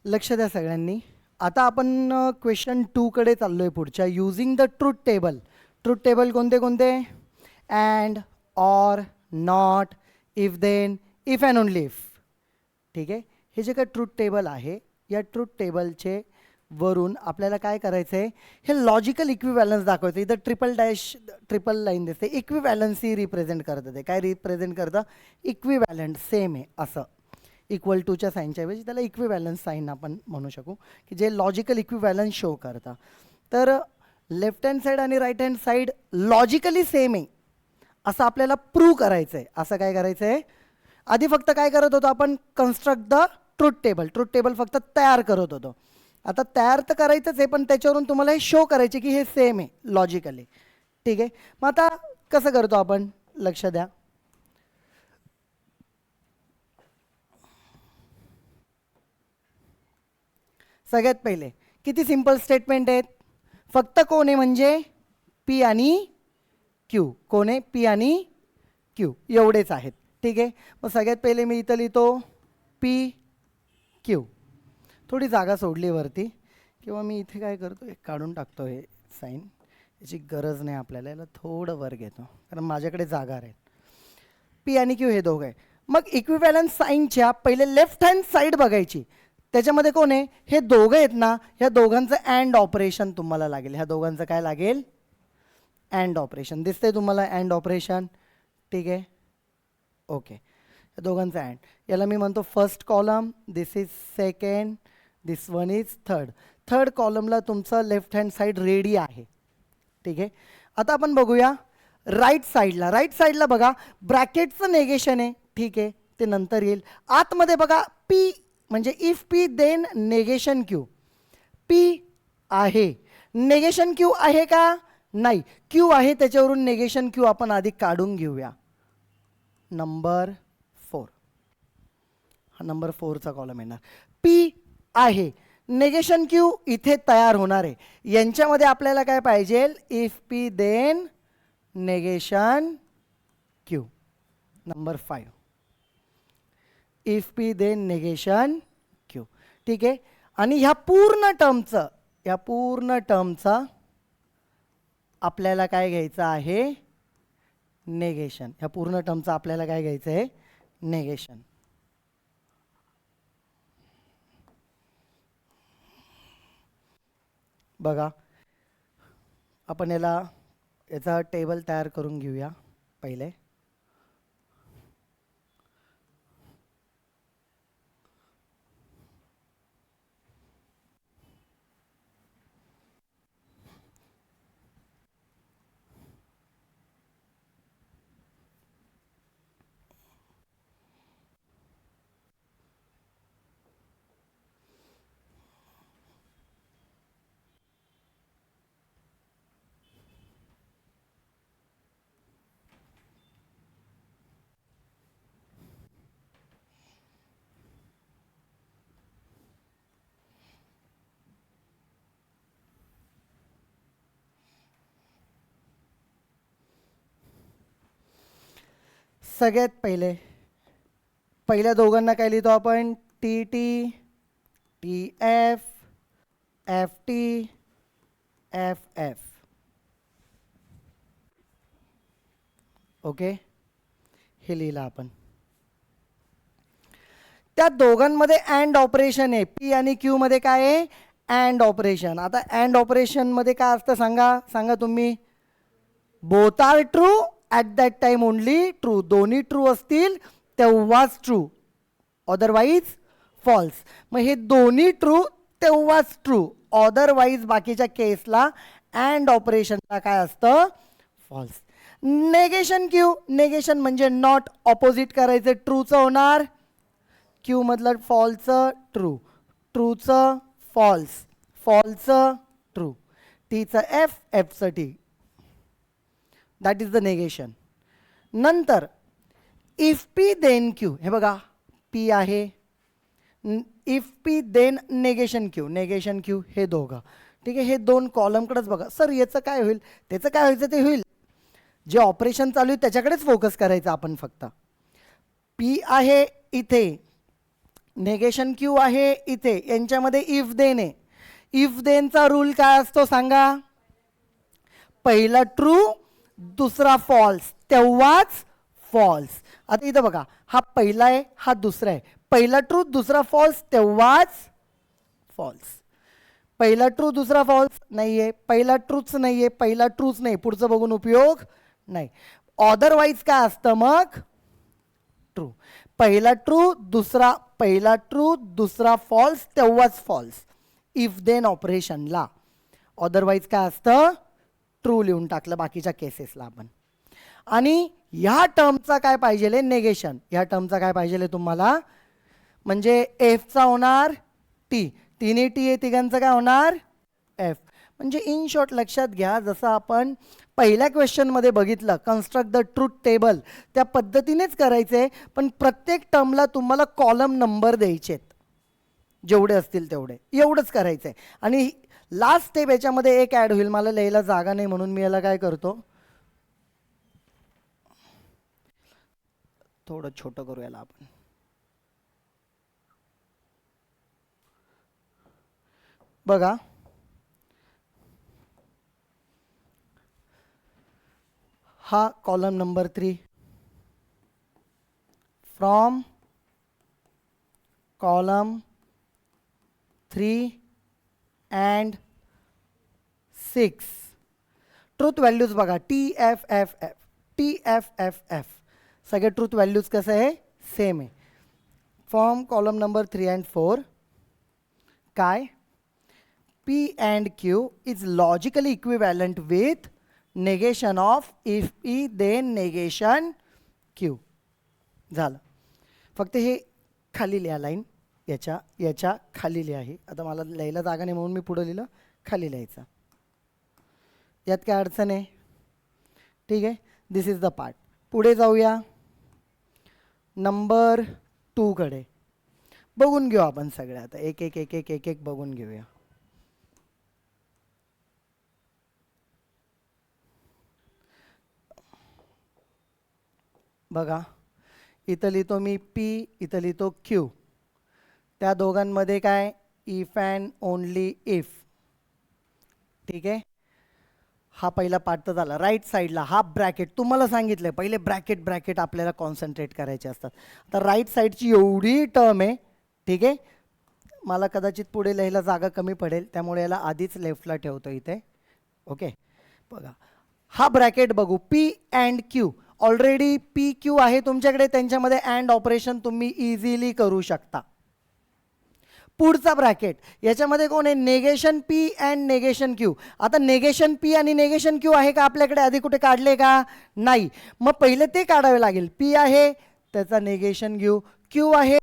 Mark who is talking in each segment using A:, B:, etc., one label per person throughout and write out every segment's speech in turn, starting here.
A: लक्ष द्या सगळ्यांनी. आता आपण क्वेश्चन 2 कडे चाललोय पुढच्या. Using the truth table. Truth table कोणते कोणते? And, or, not, if then, if and only if. ठीक आहे. हे जे काही ट्रूथ टेबल आहे, या ट्रूथ टेबलचे वरून आपल्याला काय करायचं आहे, हे लॉजिकल इक्विवॅलन्स दाखवायचं. इथं ट्रिपल लाईन दिसते. इक्विवॅलन्सी रिप्रेझेंट करतं. ते काय रिप्रेझेंट करतं? इक्विवॅलंट, सेम आहे असं. इक्वल टूच्या साईनच्या ऐवजी त्याला इक्विवॅलन्स साईन आपण म्हणू शकू, की जे लॉजिकल इक्विवॅलन्स शो करतं. तर लेफ्ट हँड साईड आणि right hand side logically same आहे असं आपल्याला प्रूव्ह करायचं आहे. असं काय करायचं आहे? आधी फक्त काय करत होतो आपण? Construct the truth table. Truth table फक्त तयार करत होतो. आता तयार तर करायचंच आहे, पण त्याच्यावरून तुम्हाला हे शो करायचे की हे सेम आहे लॉजिकली. ठीक आहे. मग आता कसं करतो आपण? लक्ष द्या. सगळ्यात पहिले किती सिंपल स्टेटमेंट आहेत. फक्त कोण आहे म्हणजे पी आणि क्यू. कोण आहे? पी आणि क्यू एवढेच आहेत. ठीक आहे. मग सगळ्यात पहिले मी इथं लिहितो पी क्यू. थोडी जागा सोडली वरती, किंवा मी इथे काय करतो, एक काढून टाकतो हे साईन. याची गरज नाही आपल्याला. याला थोडं वर घेतो कारण माझ्याकडे जागा आहे. पी आणि क्यू हे दोघं आहे. मग इक्विवॅलन्स साईनच्या पहिले लेफ्ट हँड साईड बघायची. त्याच्यामध्ये कोण आहे? हे दोघं आहेत ना. ह्या दोघांचं अँड ऑपरेशन तुम्हाला लागेल. ह्या दोघांचं काय लागेल? And operation. दिसतंय तुम्हाला अँड ऑपरेशन? ठीक आहे. ओके. या दोघांचं अँड. याला मी म्हणतो first column. This is second. This one is third. Third कॉलमला तुमचं लेफ्ट हँड साईड रेडी आहे. ठीक आहे. आता आपण बघूया राईट साईडला. राईट साईडला बघा ब्रॅकेटचं नेगेशन आहे. ठीक आहे, ते नंतर येईल. आतमध्ये बघा पी म्हणजे if P then negation Q. P आहे, नेगेशन क्यू आहे का? नाही. क्यू आहे, त्याच्यावरून नेगेशन क्यू आपण आधी काढून घेऊया. नंबर 4. हा नंबर 4चा कॉलम येणार. पी आहे, नेगेशन क्यू इथे तयार होणार आहे. यांच्यामध्ये आपल्याला काय पाहिजे? If P then negation Q. Number 5. If P then negation Q. ठीक आहे. आणि ह्या पूर्ण टर्मचं आपल्याला काय घ्यायचं आहे? नेगेशन. ह्या पूर्ण टर्मचं आपल्याला काय घ्यायचं आहे? नेगेशन. बघा आपण याचा टेबल तयार करून घेऊया पहिले. सगळ्यात पहिल्या दोघांना काय लिहितो आपण? T T, T F, F T, F F. Okay, हे लिहिलं आपण. त्या दोघांमध्ये अँड ऑपरेशन आहे. पी आणि क्यू मध्ये काय आहे? And operation. आता अँड ऑपरेशन मध्ये काय असतं सांगा तुम्ही? Both are true at that time only true. दोन्ही ट्रू असतील तेव्हाच ट्रू, अदरवाईज फॉल्स. मग हे दोन्ही ट्रू तेव्हाच ट्रू, अदरवाईज बाकीच्या केसला अँड ऑपरेशनला काय असतं? फॉल्स. Negation Q. नेगेशन म्हणजे नॉट. ऑपोजिट करायचं, ट्रूचं होणार. क्यू मधलं फॉल्सचं ट्रू, ट्रूचं फॉल्स, फॉल्सचं ट्रू. टीचं एफ, एफचं T. That is the negation. नंतर इफ पी देन क्यू. हे बघा पी आहे, if P then negation Q. Negation Q हे दोघं. ठीक आहे. हे दोन कॉलमकडेच बघा. सर याचं काय होईल? त्याचं काय व्हायचं ते होईल. जे ऑपरेशन चालू आहे त्याच्याकडेच फोकस करायचं आपण फक्त. पी आहे इथे, नेगेशन क्यू आहे इथे, यांच्यामध्ये इफ देन आहे. इफ देनचा रूल काय असतो सांगा? पहिला ट्रू दुसरा फॉल्स तेव्हाच फॉल्स. आता इथं बघा, हा पहिला आहे हा दुसरा आहे. पहिला ट्रू दुसरा फॉल्स तेव्हाच फॉल्स. पहिला ट्रू दुसरा फॉल्स नाहीये, पहिला ट्रूच नाहीये, पहिला ट्रूच नाही, पुढचं बघून उपयोग नाही. अदरवाईज काय असतं मग? ट्रू. पहिला ट्रू दुसरा फॉल्स तेव्हाच फॉल्स इफ देन ऑपरेशनला. अदरवाईज काय असतं? ट्रू लिहून टाकलं बाकीच्या केसेसला आपण. आणि ह्या टर्मचा काय पाहिजे? नेगेशन. ह्या टर्मचा काय पाहिजे तुम्हाला? म्हणजे एफचा होणार टी, तिन्ही टी आहे तिघांचं काय होणार? एफ. म्हणजे इन शॉर्ट लक्षात घ्या, जसं आपण पहिल्या क्वेश्चनमध्ये बघितलं कन्स्ट्रक्ट द ट्रूथ टेबल, त्या पद्धतीनेच करायचे. पण प्रत्येक टर्मला तुम्हाला कॉलम नंबर द्यायचेत, जेवढे असतील तेवढे, एवढंच करायचं आहे. आणि लास्ट स्टेप याच्यामध्ये एक ॲड होईल, मला लिहायला जागा नाही म्हणून मी याला काय करतो, थोडं छोटं करू याला आपण. बघा, हा column number 3 from column 3 and 6. Truth values बघा, TFFF सगळे ट्रूथ व्हॅल्यूज कसं आहे? सेम आहे. फ्रॉम कॉलम नंबर 3 and 4 काय? P and Q is logically equivalent with negation of if P then negation Q. झालं. फक्त हे खाली लिहा लाईन, याच्या खाली लिहा. आहे आता मला लिहायला जागा नाही म्हणून मी पुढे लिहिलं, खाली लिहायचं. यात काय अडचण आहे? ठीक आहे, दिस इज द पार्ट. पुढे जाऊया नंबर 2 कडे. बघून घेऊ आपण सगळे, आता एक एक एक एक एक एक बघून घेऊया. बघा, इथं लिहितो मी P, इथं लिहितो Q. त्या दोघांमध्ये काय? If and only if. ठीक आहे, हा पहिला पार्ट तर झाला. राईट साईडला हा ब्रॅकेट तुम्हाला सांगितलं पहिले, ब्रॅकेट आपल्याला कॉन्सन्ट्रेट करायचे असतात. आता राईट साईडची एवढी टर्म आहे, ठीक आहे, मला कदाचित पुढे लिहायला जागा कमी पडेल, त्यामुळे याला आधीच लेफ्टला ठेवतो इथे. ओके, बघा हा ब्रॅकेट बघू, P and Q. Already P Q आहे तुमच्याकडे, त्यांच्यामध्ये अँड ऑपरेशन तुम्ही इझिली करू शकता. पुढचा ब्रॅकेट याच्यामध्ये कोण आहे? Negation P and negation Q. आता नेगेशन P आणि नेगेशन Q आहे का आपल्याकडे? आधी कुठे काढले का? नाही. मग पहिले ते काढावे लागेल. P आहे त्याचा नेगेशन घेऊ, Q आहे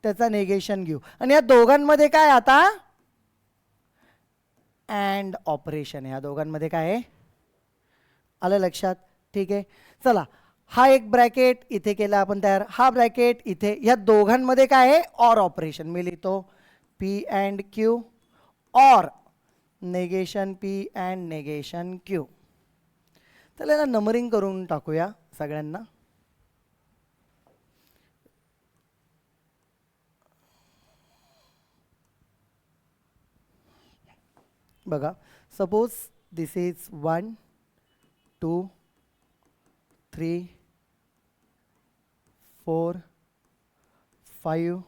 A: त्याचा नेगेशन घेऊ, आणि या दोघांमध्ये काय? आता अँड ऑपरेशन. या दोघांमध्ये काय आहे? आलं लक्षात? ठीक आहे, चला हा एक ब्रॅकेट इथे केला आपण तयार, हा ब्रॅकेट इथे. या दोघांमध्ये काय आहे? Or operation. मी लिहितो P and Q or negation P and negation Q. तर याला नंबरिंग करून टाकूया सगळ्यांना. बघा, सपोज दिस इज 1 2 3 4 5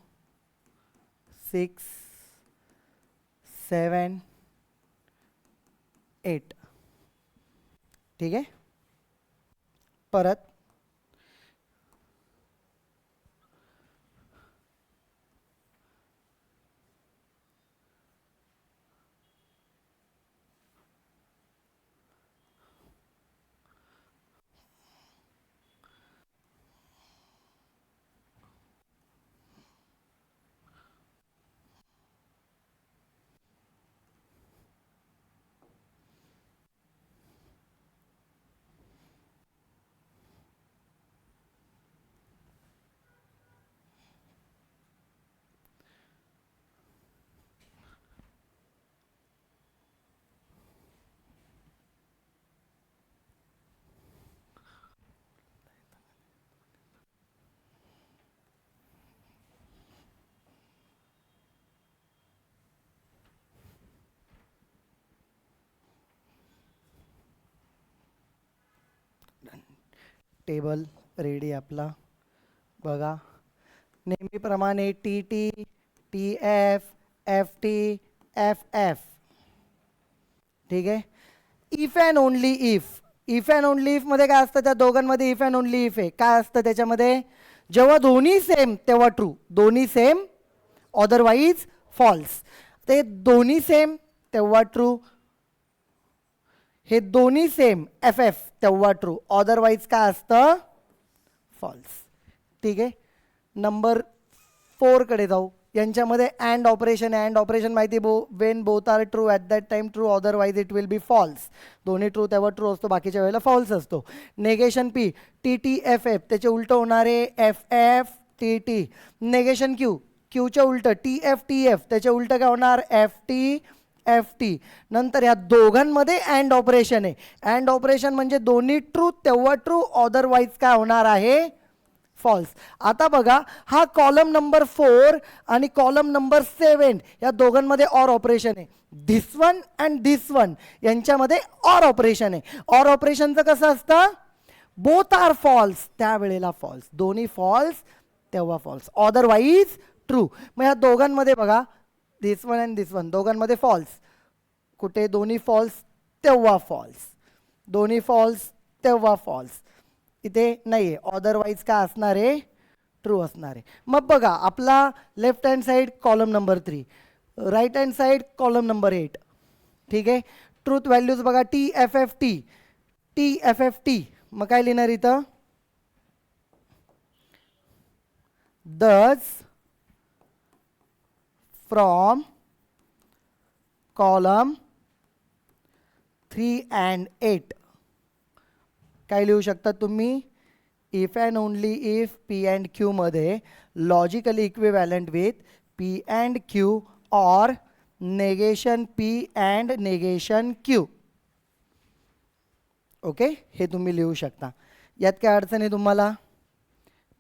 A: 6 7 8. ठीक आहे, परत टेबल रेडी आपला बघा. नेहमीप्रमाणे T T, T F, F T, F F. ठीक आहे. If and only if. If and only if मध्ये काय असतं? त्या दोघांमध्ये इफ अँड ओनली इफ आहे. काय असतं त्याच्यामध्ये? जेव्हा दोन्ही सेम तेव्हा ट्रू, दोन्ही सेम अदरवाईज फॉल्स. ते दोन्ही सेम तेव्हा ट्रू, हे दोन्ही सेम एफ एफ तेव्हा ट्रू, अदरवाईज काय असतं? फॉल्स. ठीक आहे. नंबर 4 कडे जाऊ. यांच्यामध्ये अँड ऑपरेशन आहे. अँड ऑपरेशन माहिती when both are true at that time true, otherwise it will be false. दोन्ही ट्रू तेव्हा ट्रू असतो, बाकीच्या वेळेला फॉल्स असतो. Negation P, T T F F, त्याचे उलट होणारे F F T T. Negation Q, क्यूच्या उलट टी एफ टी एफ, त्याचे उलट काय होणार? F T F T. नंतर या दोघांमध्ये अँड ऑपरेशन आहे. अँड ऑपरेशन म्हणजे दोन्ही ट्रू तेव्हा ट्रू, अदरवाईज काय होणार आहे? फॉल्स. आता बघा, हा कॉलम नंबर 4 आणि कॉलम नंबर 7 या दोघांमध्ये ऑर ऑपरेशन आहे. This one and this one यांच्यामध्ये ऑर ऑपरेशन आहे. ऑर ऑपरेशनचं कसं असतं? बोथ आर फॉल्स त्यावेळेला फॉल्स, दोन्ही फॉल्स तेव्हा फॉल्स, अदरवाईज ट्रू. मग या दोघांमध्ये बघा, this one and this one दोघांमध्ये फॉल्स. कुठे? दोन्ही फॉल्स तेव्हा फॉल्स, दोन्ही फॉल्स तेव्हा फॉल्स. इथे नाही आहे, अदरवाईज काय असणार आहे? ट्रू असणार आहे. मग बघा, आपला left hand side column number 3, right hand side column number 8. ठीक आहे. ट्रूथ व्हॅल्यूज बघा, T F F T, T F F T. मग काय लिहिणार इथं? दस फ्रॉम कॉलम 3 and 8. काय लिहू शकता तुम्ही? If and only if P and Q मध्ये logically equivalent with P and Q or negation P and negation Q. Okay, हे तुम्ही लिहू शकता. यात काय अडचण आहे तुम्हाला?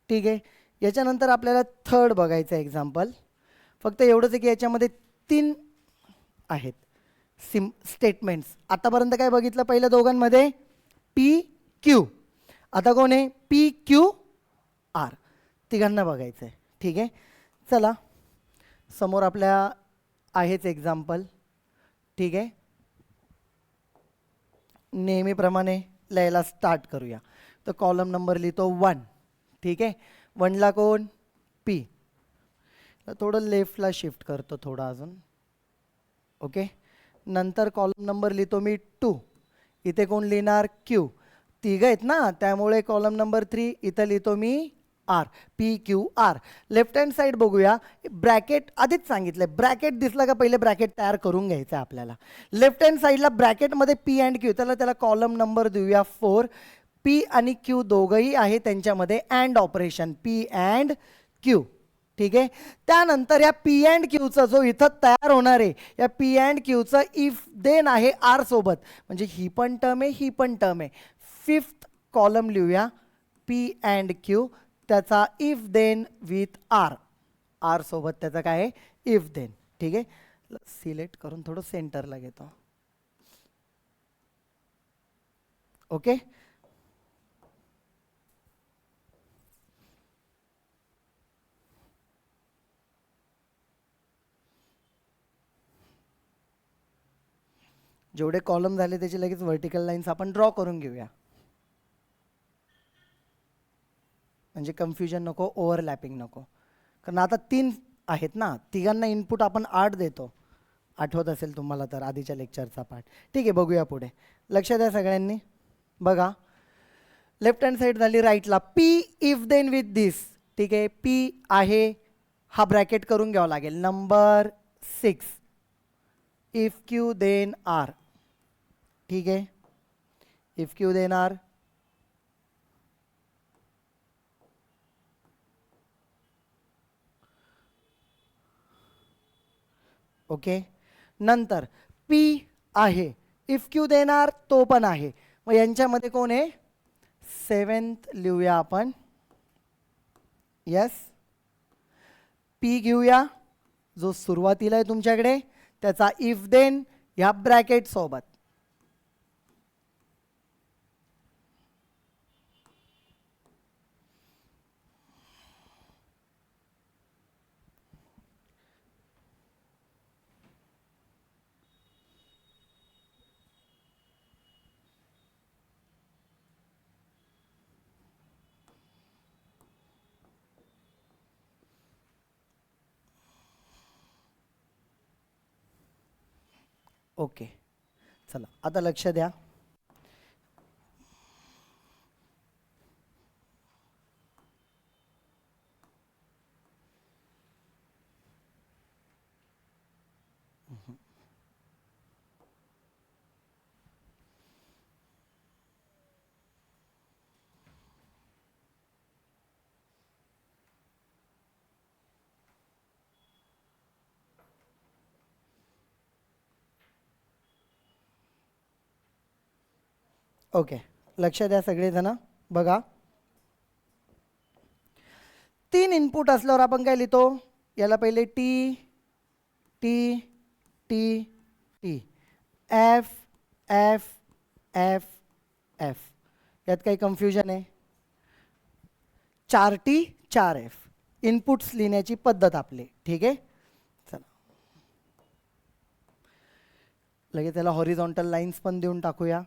A: ठीक आहे. याच्यानंतर आपल्याला थर्ड बघायचं एक्झाम्पल. फक्त एवढंच आहे की याच्यामध्ये 3 आहेत स्टेटमेंट्स. आतापर्यंत काय बघितलं? पहिल्या दोघांमध्ये पी क्यू. आता कोण आहे? P Q R. तिघांना बघायचं आहे. ठीक आहे. चला, समोर आपल्या आहेच एक्झाम्पल. ठीक आहे. नेहमीप्रमाणे लिहायला स्टार्ट करूया. तर कॉलम नंबर लिहितो 1. ठीक आहे. 1ला कोण? पी. थोडं लेफ्टला शिफ्ट करतो थोडं अजून. ओके. नंतर कॉलम नंबर लिहितो मी 2. इथे कोण लिहिणार? क्यू. तिघ आहेत ना, त्यामुळे कॉलम नंबर 3 इथं लिहितो मी R, P Q R. Left hand side बघूया. ब्रॅकेट आधीच सांगितलंय, ब्रॅकेट दिसला का पहिले ब्रॅकेट तयार करून घ्यायचं आहे आपल्याला. लेफ्ट हँड साईडला ब्रॅकेटमध्ये पी अँड क्यू, त्याला कॉलम नंबर देऊया 4. पी आणि क्यू दोघंही आहे, त्यांच्यामध्ये and operation P and Q. ठीक आहे. त्यानंतर या पी अँड क्यूचा जो इथं तयार होणार आहे, या पी अँड क्यूचं इफ देन आहे आर सोबत, म्हणजे ही पण टर्म आहे, ही पण टर्म आहे. 5th कॉलम लिहूया, पी अँड क्यू, त्याचा if then with R, R सोबत त्याचा काय आहे? If then. ठीक आहे. सिलेक्ट करून थोडं सेंटरला घेतो. ओके. जेवढे कॉलम झाले त्याची लगेच व्हर्टिकल लाईन्स आपण ड्रॉ करून घेऊया, म्हणजे कन्फ्युजन नको, ओव्हरलॅपिंग नको. कारण आता 3 आहेत ना, तिघांना इनपुट आपण 8 देतो. आठवत असेल तुम्हाला तर आधीच्या लेक्चरचा पार्ट. ठीक आहे, बघूया पुढे. लक्ष द्या सगळ्यांनी. बघा, लेफ्ट हँड साईड झाली राईटला. P if then with this. ठीक आहे. पी आहे, हा ब्रॅकेट करून घ्यावा लागेल. Number 6, if Q then R. ठीक आहे. If Q then R. Okay. नंतर पी आहे, इफ क्यू देणार तो पण आहे. मग यांच्यामध्ये कोण आहे? 7th लिहूया आपण. यस. पी घेऊया, जो सुरुवातीला आहे तुमच्याकडे, त्याचा इफ देन ह्या ब्रॅकेट सोबत. ओके, चला आता लक्ष द्या. ओके, लक्ष द्या सगळेजण. बघा, 3 इनपुट असल्यावर आपण काय लिहितो? याला पहिले T T T T, F F F F. यात काही कन्फ्युजन आहे? 4T 4F इनपुट्स लिहिण्याची पद्धत आपली. ठीक आहे, चला लगेच त्याला हॉरिझॉन्टल लाईन्स पण देऊन टाकूया.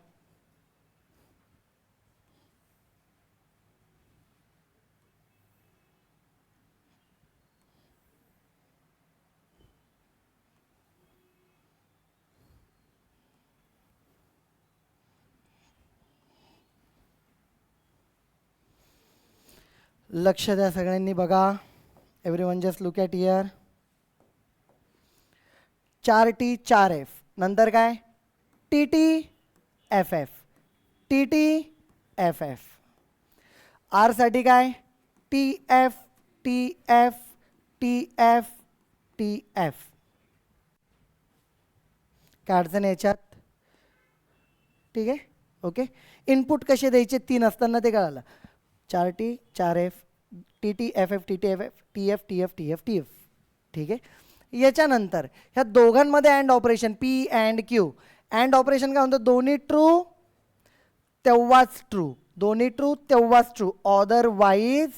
A: लक्ष द्या सगळ्यांनी. बघा, everyone just look at here. 4T 4F नंतर काय? TT FF TT FF. R साठी काय? TF TF TF TF. काय अडचण याच्यात? ठीक आहे, ओके. इनपुट कसे द्यायचे 3 असताना ते कळालं. 4T 4F TT FF TT FF TF TF TF TF. ठीक आहे. याच्यानंतर ह्या दोघांमध्ये and operation P and Q. And operation काय म्हणतं? दोन्ही ट्रू तेव्हाच ट्रू, दोन्ही ट्रू तेव्हाच ट्रू, अदरवाईज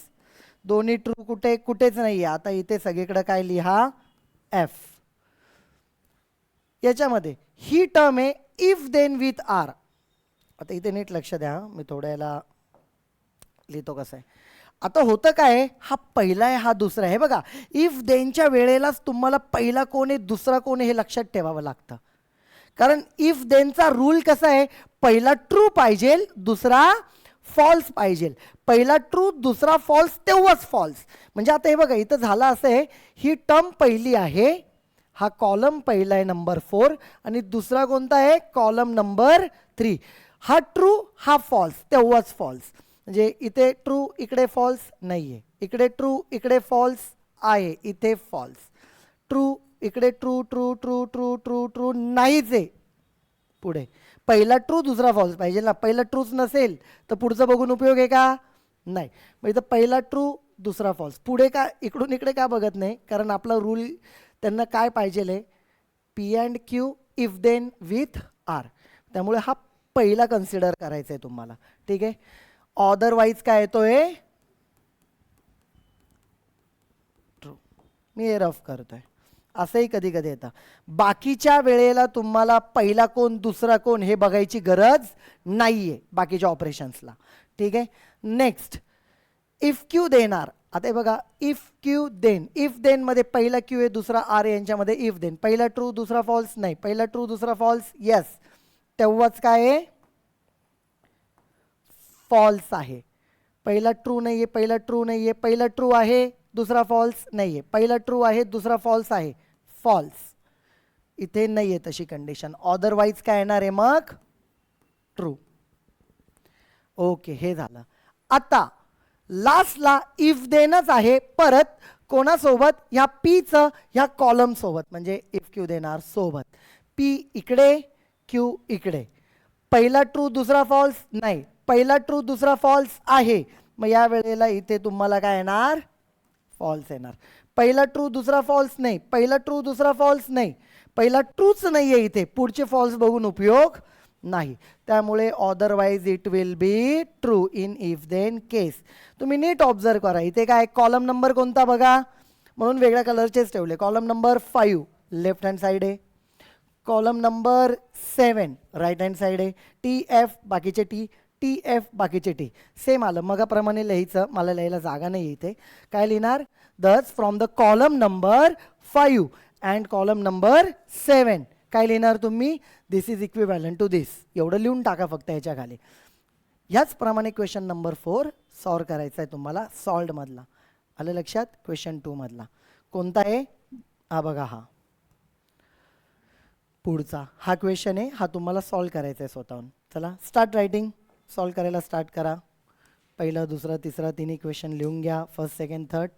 A: दोन्ही ट्रू कुठेच नाही आहे. आता इथे सगळीकडे काय लिहा? F. याच्यामध्ये ही टर्म आहे इफ देन विथ आर. आता इथे नीट लक्ष द्या, मी थोड्या याला लिहितो कसं आहे. आता होतं काय? हा पहिला आहे, हा दुसरा आहे. बघा, इफ देनच्या वेळेलाच तुम्हाला पहिला कोण आहे दुसरा कोण आहे हे लक्षात ठेवावं लागतं. कारण इफ देनचा रूल कसा आहे? पहिला ट्रू पाहिजे, दुसरा फॉल्स पाहिजे. पहिला ट्रू दुसरा फॉल्स तेव्हाच फॉल्स. म्हणजे आता हे बघा, इथं झालं असं आहे, ही टर्म पहिली आहे, हा कॉलम पहिला आहे नंबर 4, आणि दुसरा कोणता आहे? Column number 3. हा ट्रू हा फॉल्स तेव्हाच फॉल्स. म्हणजे इथे ट्रू इकडे फॉल्स नाही आहे, इकडे ट्रू इकडे फॉल्स आहे, इथे फॉल्स. ट्रू इकडे true true true true true true नाहीच आहे. पुढे पहिला ट्रू दुसरा फॉल्स पाहिजे ना. पहिला ट्रूच नसेल तर पुढचं बघून उपयोग आहे का? नाही. मग इथं पहिला ट्रू दुसरा फॉल्स. पुढे का इकडून इकडे का बघत नाही? कारण आपला रूल त्यांना काय पाहिजे आहे? P and Q if then with R. त्यामुळे हा पहिला कन्सिडर करायचा आहे तुम्हाला. ठीक आहे. अदरवाईज काय येतोय? ट्रू. मी हे रफ करतोय, असंही कधी कधी येतं. बाकीच्या वेळेला तुम्हाला पहिला कोण दुसरा कोण हे बघायची गरज नाहीये बाकीच्या ऑपरेशन्सला. ठीक आहे. नेक्स्ट, इफ क्यू देणार. आता हे बघा, if Q then. If then मध्ये पहिला क्यू आहे दुसरा आर आहे, यांच्यामध्ये इफ देन. पहिला ट्रू दुसरा फॉल्स नाही, पहिला ट्रू दुसरा फॉल्स येस, तेव्हाच काय आहे? फॉल्स आहे. पहिला ट्रू नाही आहे, पहिला ट्रू नाही आहे, पहिला ट्रू आहे दुसरा फॉल्स नाही आहे, पहिला ट्रू आहे दुसरा फॉल्स आहे, फॉल्स. इथे नाही आहे तशी कंडिशन. अदरवाईज काय येणार आहे मग? ट्रू. ओके, हे झालं. आता लास्टला इफ देनच आहे, परत कोणासोबत? ह्या पीचं ह्या कॉलम सोबत, म्हणजे इफ क्यू देणार सोबत. पी इकडे क्यू इकडे. पहिला ट्रू दुसरा फॉल्स नाही, पहिला ट्रू दुसरा फॉल्स आहे, मग या वेळेला इथे तुम्हाला काय येणार? फॉल्स येणार. पहिला ट्रू दुसरा फॉल्स नाही, पहिला ट्रू दुसरा फॉल्स नाही, पहिला ट्रूच नाही आहे इथे, पुढचे फॉल्स बघून उपयोग नाही. त्यामुळे otherwise it will be true in if then case. तुम्ही नीट ऑब्झर्व करा, इथे काय कॉलम नंबर कोणता बघा, म्हणून वेगळ्या कलरचेच ठेवले. Column number 5 left hand side आहे, column number 7 right hand side आहे. TF बाकीचे T, TF बाकीचे T. सेम आलं, मगाप्रमाणे लिहायचं, मला लिहायला जागा नाही इथे. काय लिहिणार? दस from the column number 5 and column number 7 काय लिहिणार तुम्ही? दिस इज इक्विव्हॅलंट टू दिस, एवढं लिहून टाका फक्त ह्याच्या खाली. ह्याचप्रमाणे क्वेश्चन नंबर 4 सॉल्व करायचा आहे तुम्हाला सॉल्टमधला. आलं लक्षात? क्वेश्चन 2 मधला कोणता आहे? हा बघा, हा पुढचा हा क्वेश्चन आहे, हा तुम्हाला सॉल्व करायचा आहे स्वतःहून. चला स्टार्ट रायटिंग, सॉल्व करायला स्टार्ट करा. पहिलं दुसरं तिसरं तिन्ही क्वेश्चन लिहून घ्या, फर्स्ट सेकंड थर्ड.